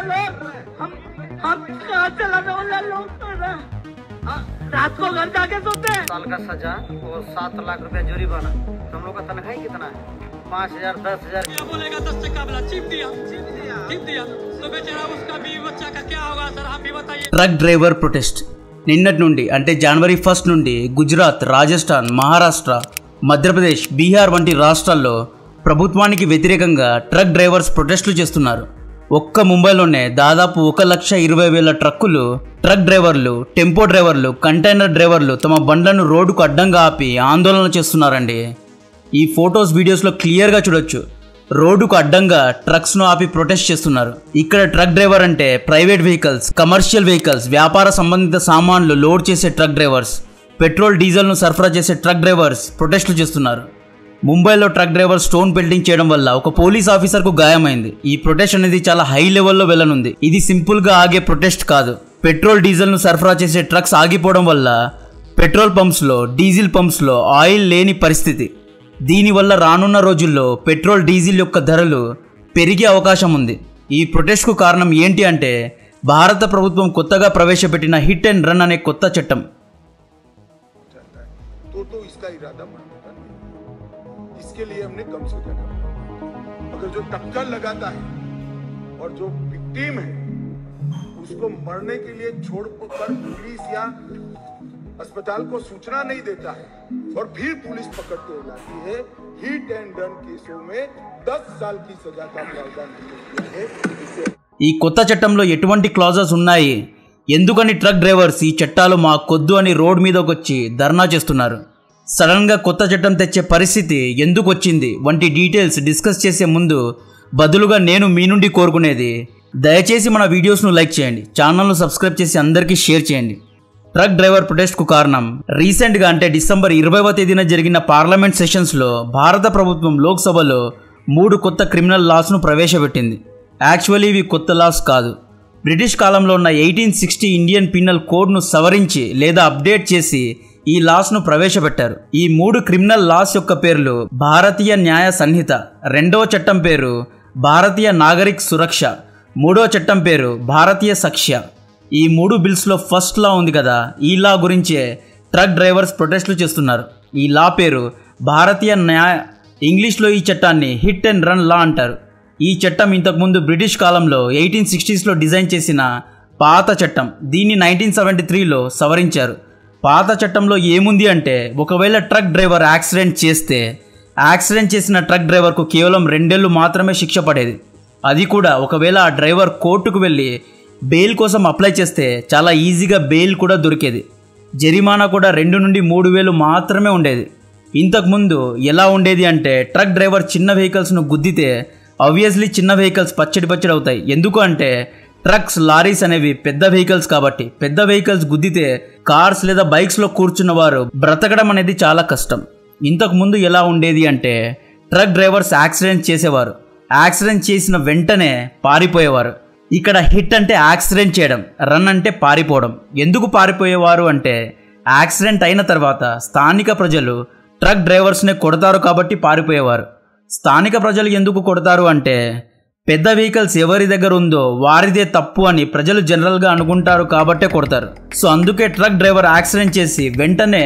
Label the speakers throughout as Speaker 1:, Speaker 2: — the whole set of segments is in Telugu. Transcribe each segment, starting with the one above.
Speaker 1: हम कहाँ चलाने वाले लोग रात को घर जाके सोते हैं।
Speaker 2: साल का सजा और 7 लाख रुपया जुर्माना। हम लोग का तनख्वाह कितना है? 5,000 10,000।
Speaker 3: क्या बोलेगा 10 से काबला चिप दिया तो बेचारा उसका बीवी बच्चा का क्या होगा सर, आप भी बताइए।
Speaker 4: ట్రక్ డ్రైవర్ ప్రొటెస్ట్ నిన్నటి నుండి అంటే జనవరి 1 నుండి గుజరాత్, రాజస్థాన్, మహారాష్ట్ర, మధ్యప్రదేశ్, బీహార్ వంటి రాష్ట్రాల్లో ప్రభుత్వానికి వ్యతిరేకంగా ట్రక్ డ్రైవర్స్ ప్రొటెస్టులు చేస్తున్నారు. ఒక్క ముంబైలోనే దాదాపు 1,20,000 ట్రక్కులు, ట్రక్ డ్రైవర్లు, టెంపో డ్రైవర్లు, కంటైనర్ డ్రైవర్లు తమ బండ్లను రోడ్డుకు అడ్డంగా ఆపి ఆందోళన చేస్తున్నారండి. ఈ ఫొటోస్ వీడియోస్లో క్లియర్గా చూడొచ్చు. రోడ్డుకు అడ్డంగా ట్రక్స్ను ఆపి ప్రొటెస్ట్ చేస్తున్నారు. ఇక్కడ ట్రక్ డ్రైవర్ అంటే ప్రైవేట్ వెహికల్స్, కమర్షియల్ వెహికల్స్, వ్యాపార సంబంధిత సామాన్లు లోడ్ చేసే ట్రక్ డ్రైవర్స్, పెట్రోల్ డీజిల్ను సరఫరా చేసే ట్రక్ డ్రైవర్స్ ప్రొటెస్టులు చేస్తున్నారు. ముంబైలో ట్రక్ డ్రైవర్ స్టోన్ పెల్టింగ్ చేయడం వల్ల ఒక పోలీస్ ఆఫీసర్కు గాయమైంది. ఈ ప్రొటెస్ట్ అనేది చాలా హై లెవెల్లో వెళ్ళనుంది. ఇది సింపుల్గా ఆగే ప్రొటెస్ట్ కాదు. పెట్రోల్ డీజిల్ను సరఫరా చేసే ట్రక్స్ ఆగిపోవడం వల్ల పెట్రోల్ పంప్స్లో, డీజిల్ పంప్స్లో ఆయిల్ లేని పరిస్థితి. దీనివల్ల రానున్న రోజుల్లో పెట్రోల్, డీజిల్ యొక్క ధరలు పెరిగే అవకాశం ఉంది. ఈ ప్రొటెస్ట్కు కారణం ఏంటి అంటే భారత ప్రభుత్వం కొత్తగా ప్రవేశపెట్టిన హిట్ అండ్ రన్ అనే కొత్త చట్టం.
Speaker 5: इसके लिए हमने कम से कम अगर जो टक्कर लगाता है और जो विक्टिम है उसको मरने के लिए छोड़कर पुलिस या अस्पताल को सूचना नहीं देता है और फिर पुलिस पकड़ के लाती है, हिट एंड रन केसों में 10 साल की सजा का प्रावधान किया है.
Speaker 4: ఈ కొత్త చట్టంలో ఎటువంటి క్లాజెస్ ఉన్నాయి, ఎందుకని ట్రక్ డ్రైవర్స్ ఈ చట్టాలు మాకొద్దు అని రోడ్ మీదకి వచ్చి ధర్నా చేస్తున్నారు, సడన్గా కొత్త చట్టం తెచ్చే పరిస్థితి ఎందుకు వచ్చింది వంటి డీటెయిల్స్ డిస్కస్ చేసే ముందు బదులుగా నేను మీ నుండి కోరుకునేది, దయచేసి మన వీడియోస్ను లైక్ చేయండి, ఛానల్ను సబ్స్క్రైబ్ చేసి అందరికీ షేర్ చేయండి. ట్రక్ డ్రైవర్ ప్రొటెస్ట్కు కారణం రీసెంట్గా అంటే డిసెంబర్ 20వ తేదీన జరిగిన పార్లమెంట్ సెషన్స్లో భారత ప్రభుత్వం లోక్సభలో 3 కొత్త క్రిమినల్ లాస్ను ప్రవేశపెట్టింది. యాక్చువల్లీ ఇవి కొత్త లాస్ కాదు. బ్రిటిష్ కాలంలో ఉన్న 1860 ఇండియన్ పీనల్ కోడ్ను సవరించి లేదా అప్డేట్ చేసి ఈ లాస్ను ప్రవేశపెట్టారు. ఈ 3 క్రిమినల్ లాస్ యొక్క పేర్లు భారతీయ న్యాయ సంహిత, 2వ చట్టం పేరు భారతీయ నాగరిక్ సురక్ష, 3వ చట్టం పేరు భారతీయ సఖ్య. ఈ 3 బిల్స్లో ఫస్ట్ లా ఉంది కదా, ఈ లా గురించే ట్రక్ డ్రైవర్స్ ప్రొటెస్టులు చేస్తున్నారు. ఈ లా పేరు భారతీయ న్యాయ, ఇంగ్లీష్లో ఈ చట్టాన్ని హిట్ అండ్ రన్ లా అంటారు. ఈ చట్టం ఇంతకుముందు బ్రిటిష్ కాలంలో 1860స్లో డిజైన్ చేసిన పాత చట్టం. దీన్ని 1973లో సవరించారు. పాత చట్టంలో ఏముంది అంటే ఒకవేళ ట్రక్ డ్రైవర్ యాక్సిడెంట్ చేస్తే యాక్సిడెంట్ చేసిన ట్రక్ డ్రైవర్కు కేవలం 2 ఏళ్ళు మాత్రమే శిక్ష పడేది. అది కూడా ఒకవేళ ఆ డ్రైవర్ కోర్టుకు వెళ్ళి బెయిల్ కోసం అప్లై చేస్తే చాలా ఈజీగా బెయిల్ కూడా దొరికేది. జరిమానా కూడా 2 నుండి 3 వేలు మాత్రమే ఉండేది. ఇంతకుముందు ఎలా ఉండేది అంటే ట్రక్ డ్రైవర్ చిన్న వెహికల్స్ను గుద్దితే ఆబ్వియస్లీ చిన్న వెహికల్స్ పచ్చడి అవుతాయి. ఎందుకు అంటే ట్రక్స్, లారీస్ అనేవి పెద్ద వెహికల్స్ కాబట్టి. పెద్ద వెహికల్స్ గుద్దితే కార్స్ లేదా బైక్స్లో కూర్చున్న వారు బ్రతకడం అనేది చాలా కష్టం. ఇంతకుముందు ఎలా ఉండేది అంటే ట్రక్ డ్రైవర్స్ యాక్సిడెంట్ చేసేవారు, యాక్సిడెంట్ చేసిన వెంటనే పారిపోయేవారు. ఇక్కడ హిట్ అంటే యాక్సిడెంట్ చేయడం, రన్ అంటే పారిపోవడం. ఎందుకు పారిపోయేవారు అంటే యాక్సిడెంట్ అయిన తర్వాత స్థానిక ప్రజలు ట్రక్ డ్రైవర్స్నే కొడతారు కాబట్టి పారిపోయేవారు. స్థానిక ప్రజలు ఎందుకు కొడతారు అంటే పెద్ద వెహికల్స్ ఎవరి దగ్గర ఉందో వారిదే తప్పు అని ప్రజలు జనరల్గా అనుకుంటారు కాబట్టే కొడతారు. సో అందుకే ట్రక్ డ్రైవర్ యాక్సిడెంట్ చేసి వెంటనే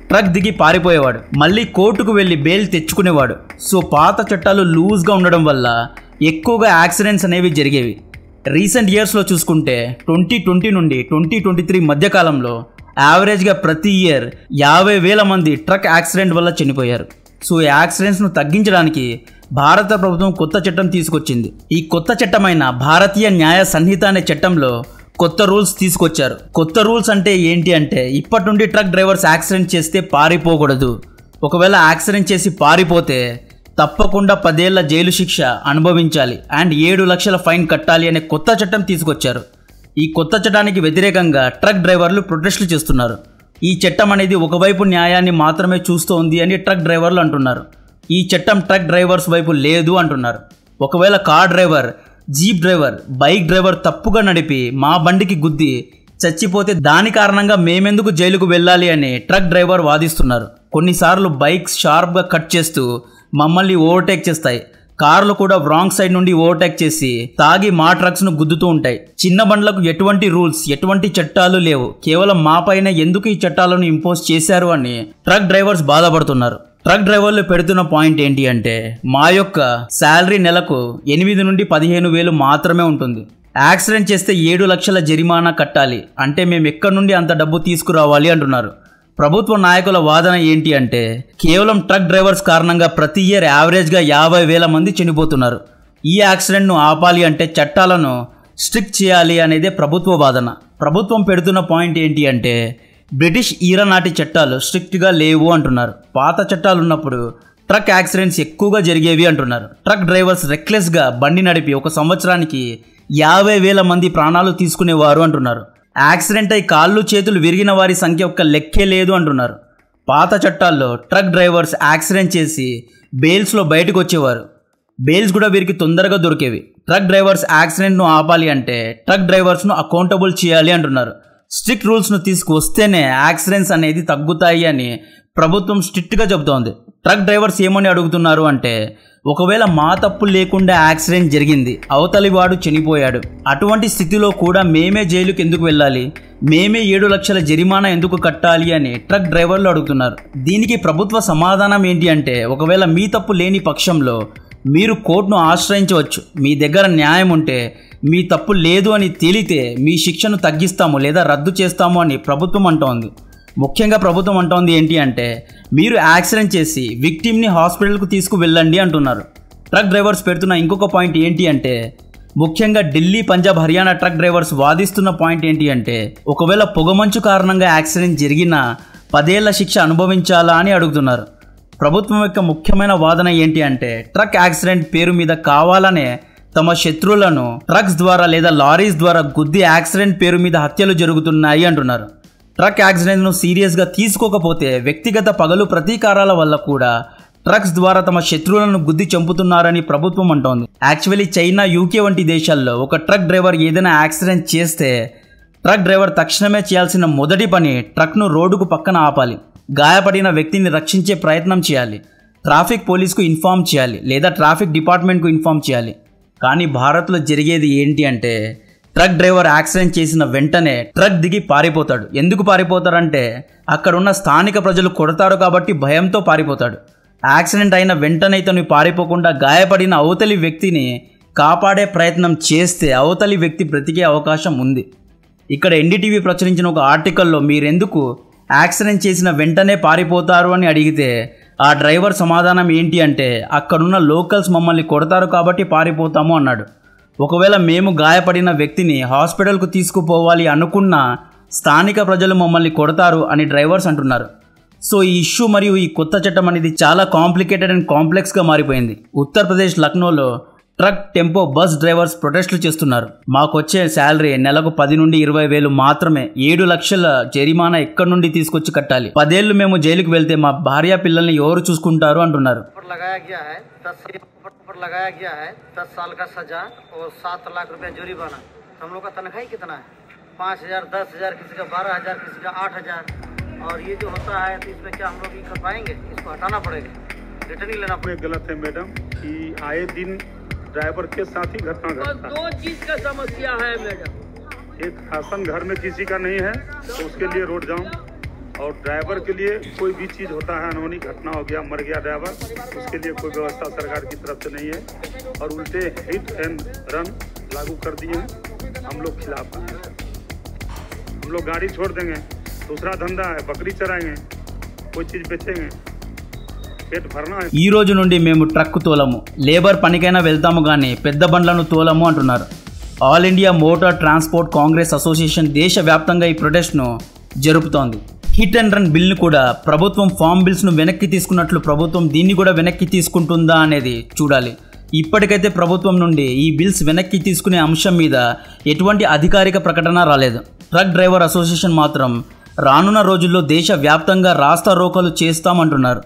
Speaker 4: ట్రక్ దిగి పారిపోయేవాడు, మళ్ళీ కోర్టుకు వెళ్ళి బెయిల్ తెచ్చుకునేవాడు. సో పాత చట్టాలు లూజ్గా ఉండడం వల్ల ఎక్కువగా యాక్సిడెంట్స్ అనేవి జరిగేవి. రీసెంట్ ఇయర్స్లో చూసుకుంటే 2020 నుండి 2023 మధ్యకాలంలో యావరేజ్గా ప్రతి ఇయర్ 50,000 మంది ట్రక్ యాక్సిడెంట్ వల్ల చనిపోయారు. సో ఈ యాక్సిడెంట్స్ను తగ్గించడానికి భారత ప్రభుత్వం కొత్త చట్టం తీసుకొచ్చింది. ఈ కొత్త చట్టమైన భారతీయ న్యాయ సంహిత అనే చట్టంలో కొత్త రూల్స్ తీసుకొచ్చారు. కొత్త రూల్స్ అంటే ఏంటి అంటే ఇప్పటి నుండి ట్రక్ డ్రైవర్స్ యాక్సిడెంట్ చేస్తే పారిపోకూడదు. ఒకవేళ యాక్సిడెంట్ చేసి పారిపోతే తప్పకుండా 10 ఏళ్ల జైలు శిక్ష అనుభవించాలి అండ్ 7 లక్షల ఫైన్ కట్టాలి అనే కొత్త చట్టం తీసుకొచ్చారు. ఈ కొత్త చట్టానికి వ్యతిరేకంగా ట్రక్ డ్రైవర్లు ప్రొటెస్టులు చేస్తున్నారు. ఈ చట్టం అనేది ఒకవైపు న్యాయాన్ని మాత్రమే చూస్తోంది అని ట్రక్ డ్రైవర్లు అంటున్నారు. ఈ చట్టం ట్రక్ డ్రైవర్స్ వైపు లేదు అంటున్నారు. ఒకవేళ car driver, jeep driver, bike driver తప్పుగా నడిపి మా బండికి గుద్ది చచ్చిపోతే దాని కారణంగా మేమెందుకు జైలుకు వెళ్ళాలి అని ట్రక్ డ్రైవర్ వాదిస్తున్నారు. కొన్నిసార్లు బైక్స్ షార్ప్గా కట్ చేస్తూ మమ్మల్ని ఓవర్టేక్ చేస్తాయి కార్లు కూడా రాంగ్ సైడ్ నుండి ఓవర్టేక్ చేసి తాగి మా ట్రక్స్ ను గుద్దుతూ ఉంటాయి. చిన్న బండ్లకు ఎటువంటి రూల్స్, ఎటువంటి చట్టాలు లేవు. కేవలం మా పైన ఎందుకు ఈ చట్టాలను ఇంపోజ్ చేశారు అని ట్రక్ డ్రైవర్స్ బాధపడుతున్నారు. ట్రక్ డ్రైవర్లు పెడుతున్న పాయింట్ ఏంటి అంటే, మా యొక్క శాలరీ నెలకు 8 నుండి 15,000 మాత్రమే ఉంటుంది. యాక్సిడెంట్ చేస్తే 7 లక్షల జరిమానా కట్టాలి అంటే మేము ఎక్కడి నుండి అంత డబ్బు తీసుకురావాలి అంటున్నారు. ప్రభుత్వ నాయకుల వాదన ఏంటి అంటే, కేవలం ట్రక్ డ్రైవర్స్ కారణంగా ప్రతి ఇయర్ యావరేజ్గా 50,000 మంది చనిపోతున్నారు. ఈ యాక్సిడెంట్ను ఆపాలి అంటే చట్టాలను స్ట్రిక్ట్ చేయాలి అనేదే ప్రభుత్వ వాదన. ప్రభుత్వం పెడుతున్న పాయింట్ ఏంటి అంటే, బ్రిటిష్ ఈరా నాటి చట్టాలు స్ట్రిక్ట్గా లేవు అంటున్నారు. పాత చట్టాలు ఉన్నప్పుడు ట్రక్ యాక్సిడెంట్స్ ఎక్కువగా జరిగేవి అంటున్నారు. ట్రక్ డ్రైవర్స్ రెక్లెస్గా బండి నడిపి ఒక సంవత్సరానికి 50,000 మంది ప్రాణాలు తీసుకునేవారు అంటున్నారు. యాక్సిడెంట్ అయి కాళ్ళు చేతులు విరిగిన వారి సంఖ్య ఒక్క లెక్కే లేదు అంటున్నారు. పాత చట్టాల్లో ట్రక్ డ్రైవర్స్ యాక్సిడెంట్ చేసి బెయిల్స్లో బయటకు వచ్చేవారు. బెయిల్స్ కూడా వీరికి తొందరగా దొరికేవి. ట్రక్ డ్రైవర్స్ యాక్సిడెంట్ను ఆపాలి అంటే ట్రక్ డ్రైవర్స్ను అకౌంటబుల్ చేయాలి అంటున్నారు. స్ట్రిక్ట్ రూల్స్ను తీసుకువస్తేనే యాక్సిడెంట్స్ అనేది తగ్గుతాయి అని ప్రభుత్వం స్ట్రిక్ట్గా చెబుతోంది. ట్రక్ డ్రైవర్స్ ఏమని అడుగుతున్నారు అంటే, ఒకవేళ మా తప్పు లేకుండా యాక్సిడెంట్ జరిగింది, అవతలి వాడు చనిపోయాడు, అటువంటి స్థితిలో కూడా మేమే జైలుకి ఎందుకు వెళ్ళాలి, మేమే 7 లక్షల జరిమానా ఎందుకు కట్టాలి అని ట్రక్ డ్రైవర్లు అడుగుతున్నారు. దీనికి ప్రభుత్వ సమాధానం ఏంటి అంటే, ఒకవేళ మీ తప్పు లేని పక్షంలో మీరు కోర్టును ఆశ్రయించవచ్చు. మీ దగ్గర న్యాయం ఉంటే, మీ తప్పు లేదు అని తేలితే మీ శిక్షను తగ్గిస్తాము లేదా రద్దు చేస్తాము అని ప్రభుత్వం అంటోంది. ముఖ్యంగా ప్రభుత్వం అంటోంది ఏంటి అంటే, మీరు యాక్సిడెంట్ చేసి విక్టిమ్ని హాస్పిటల్కు తీసుకువెళ్ళండి అంటున్నారు. ట్రక్ డ్రైవర్స్ పెడుతున్న ఇంకొక పాయింట్ ఏంటి అంటే, ముఖ్యంగా ఢిల్లీ, పంజాబ్, హర్యానా ట్రక్ డ్రైవర్స్ వాదిస్తున్న పాయింట్ ఏంటి అంటే, ఒకవేళ పొగమంచు కారణంగా యాక్సిడెంట్ జరిగినా 10 ఏళ్ల శిక్ష అనుభవించాలా అని అడుగుతున్నారు. ప్రభుత్వం యొక్క ముఖ్యమైన వాదన ఏంటి అంటే, ట్రక్ యాక్సిడెంట్ పేరు మీద కావాలనే తమ శత్రువులను ట్రక్స్ ద్వారా లేదా లారీస్ ద్వారా గుద్ది యాక్సిడెంట్ పేరు మీద హత్యలు జరుగుతున్నాయి అంటున్నారు. ట్రక్ యాక్సిడెంట్ను సీరియస్గా తీసుకోకపోతే వ్యక్తిగత పగలు ప్రతీకారాల వల్ల కూడా ట్రక్స్ ద్వారా తమ శత్రువులను గుద్ది చంపుతున్నారని ప్రభుత్వం అంటోంది. యాక్చువల్లీ చైనా, యూకే వంటి దేశాల్లో ఒక ట్రక్ డ్రైవర్ ఏదైనా యాక్సిడెంట్ చేస్తే ట్రక్ డ్రైవర్ తక్షణమే చేయాల్సిన మొదటి పని ట్రక్ను రోడ్డుకు పక్కన ఆపాలి, గాయపడిన వ్యక్తిని రక్షించే ప్రయత్నం చేయాలి, ట్రాఫిక్ పోలీస్కు ఇన్ఫార్మ్ చేయాలి లేదా ట్రాఫిక్ డిపార్ట్మెంట్కు ఇన్ఫార్మ్ చేయాలి. కానీ భారత్లో జరిగేది ఏంటి అంటే, ట్రక్ డ్రైవర్ యాక్సిడెంట్ చేసిన వెంటనే ట్రక్ దిగి పారిపోతాడు. ఎందుకు పారిపోతారంటే, అక్కడున్న స్థానిక ప్రజలు కొడతారు కాబట్టి భయంతో పారిపోతాడు. యాక్సిడెంట్ అయిన వెంటనే ఇతను పారిపోకుండా గాయపడిన అవతలి వ్యక్తిని కాపాడే ప్రయత్నం చేస్తే అవతలి వ్యక్తి బ్రతికే అవకాశం ఉంది. ఇక్కడ ఎన్డీటీవీ ప్రచురించిన ఒక ఆర్టికల్లో మీరెందుకు యాక్సిడెంట్ చేసిన వెంటనే పారిపోతారు అని అడిగితే ఆ డ్రైవర్ సమాధానం ఏంటి అంటే, అక్కడున్న లోకల్స్ మమ్మల్ని కొడతారు కాబట్టి పారిపోతాము అన్నాడు. ఒకవేళ మేము గాయపడిన వ్యక్తిని హాస్పిటల్కు తీసుకుపోవాలి అనుకున్నా స్థానిక ప్రజలు మమ్మల్ని కొడతారు అని డ్రైవర్స్ అంటున్నారు. సో ఈ ఇష్యూ మరియు ఈ కొత్త చట్టం అనేది చాలా కాంప్లికేటెడ్ అండ్ కాంప్లెక్స్గా మారిపోయింది. ఉత్తరప్రదేశ్ లక్నోలో ట్రక్, టెంపో, బస్ డ్రైవర్స్ ప్రొటెస్టులు చేస్తున్నారు. మాకు వచ్చే శాలరీ నెలకు 10 నుండి 20,000 మాత్రమే, 7 లక్షల జరిమానా ఎక్కడి నుండి తీసుకొచ్చి కట్టాలి, 10 ఏళ్లు మేము జైలుకు వెళ్తే మా భార్య పిల్లల్ని ఎవరు చూసుకుంటారు అంటున్నారు.
Speaker 2: 10 साल का सजा और 7 लाख रुपया जुर्माना। हम लोग का तनख्वाह कितना है? 5,000, 10,000, किसी का 12,000, किसी का 8,000। और ये जो होता है तो इसमें क्या हम लोग ये कर पाएंगे? इसको हटाना पड़ेगा, रिटर्न ही लेना पड़ेगा।
Speaker 6: गलत है मैडम कि आए दिन ड्राइवर के साथ ही घटना घटता है।
Speaker 1: 2 चीज का समस्या है मैडम,
Speaker 6: एक राशन घर में किसी का नहीं है तो उसके लिए रोड जाम, और ड्राइवर के लिए कोई भी चीज़ होता है, अनहोनी घटना हो गया, मर गया ड्राइवर, उसके लिए कोई व्यवस्था सरकार की तरफ से नहीं है। और उल्टे हिट एंड रन लागू कर दिए हैं। हम लोग खिलाफ हैं। हम लोग गाड़ी छोड़ देंगे, दूसरा धंधा है, बकरी चराएंगे, कोई चीज़ बेचेंगे, पेट भरना है।
Speaker 4: ఈ రోజు నుండి మేము ట్రక్ తోలము, లేబర్ పనికైనా వెళ్తాము కానీ పెద్ద బండ్లను తోలము అంటున్నారు. All India motor transport Congress association దేశవ్యాప్తంగా ఈ ప్రొటెస్ట్ను జరుపుతోంది. హిట్ అండ్ రన్ బిల్ను కూడా ప్రభుత్వం ఫామ్ బిల్స్ను వెనక్కి తీసుకున్నట్లు ప్రభుత్వం దీన్ని కూడా వెనక్కి తీసుకుంటుందా అనేది చూడాలి. ఇప్పటికైతే ప్రభుత్వం నుండి ఈ బిల్స్ వెనక్కి తీసుకునే అంశం మీద ఎటువంటి అధికారిక ప్రకటన రాలేదు. ట్రక్ డ్రైవర్ అసోసియేషన్ మాత్రం రానున్న రోజుల్లో దేశవ్యాప్తంగా రాస్తా రోకోలు చేస్తామంటున్నారు.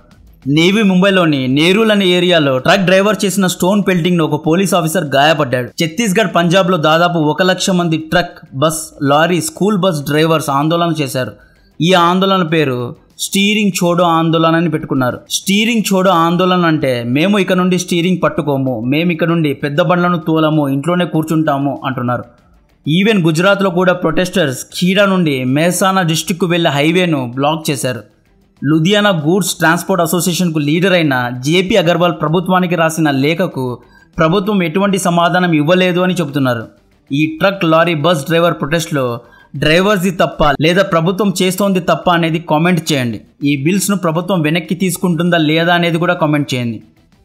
Speaker 4: నేవీ ముంబైలోని నేరూల్ అనే ఏరియాలో ట్రక్ డ్రైవర్ చేసిన స్టోన్ పెల్టింగ్ ఒక పోలీస్ ఆఫీసర్ గాయపడ్డాడు. ఛత్తీస్గఢ్, పంజాబ్లో దాదాపు 1,00,000 మంది truck, bus, lorry, school bus drivers ఆందోళన చేశారు. ఈ ఆందోళన పేరు స్టీరింగ్ छोड़ो ఆందోళన అని పెట్టుకున్నారు. స్టీరింగ్ छोड़ो ఆందోళన అంటే మేము ఇక నుండి స్టీరింగ్ పట్టుకోము, మేము ఇక నుండి పెద్ద బండ్లను తోలము, ఇంట్లోనే కూర్చుంటాము అంటున్నారు. ఈవెన్ గుజరాత్లో కూడా ప్రొటెస్టర్స్ ఖీడా నుండి మెహసానా డిస్టిక్కు వెళ్లే హైవేను బ్లాక్ చేశారు. లుధియానా గూడ్స్ ట్రాన్స్పోర్ట్ అసోసియేషన్కు లీడర్ అయిన జేపీ అగర్వాల్ ప్రభుత్వానికి రాసిన లేఖకు ప్రభుత్వం ఎటువంటి సమాధానం ఇవ్వలేదు అని చెబుతున్నారు. ఈ ట్రక్, లారీ, బస్ డ్రైవర్ ప్రొటెస్ట్లో డ్రైవర్స్ది తప్ప లేదా ప్రభుత్వం చేస్తోంది తప్ప అనేది కామెంట్ చేయండి. ఈ బిల్స్ను ప్రభుత్వం వెనక్కి తీసుకుంటుందా లేదా అనేది కూడా కామెంట్ చేయండి.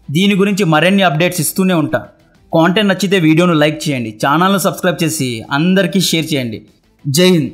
Speaker 4: దీని గురించి మరిన్ని అప్డేట్స్ ఇస్తూనే ఉంటా. కాంటెంట్ నచ్చితే వీడియోను లైక్ చేయండి, ఛానల్ను సబ్స్క్రైబ్ చేసి అందరికీ షేర్ చేయండి. జై హింద్.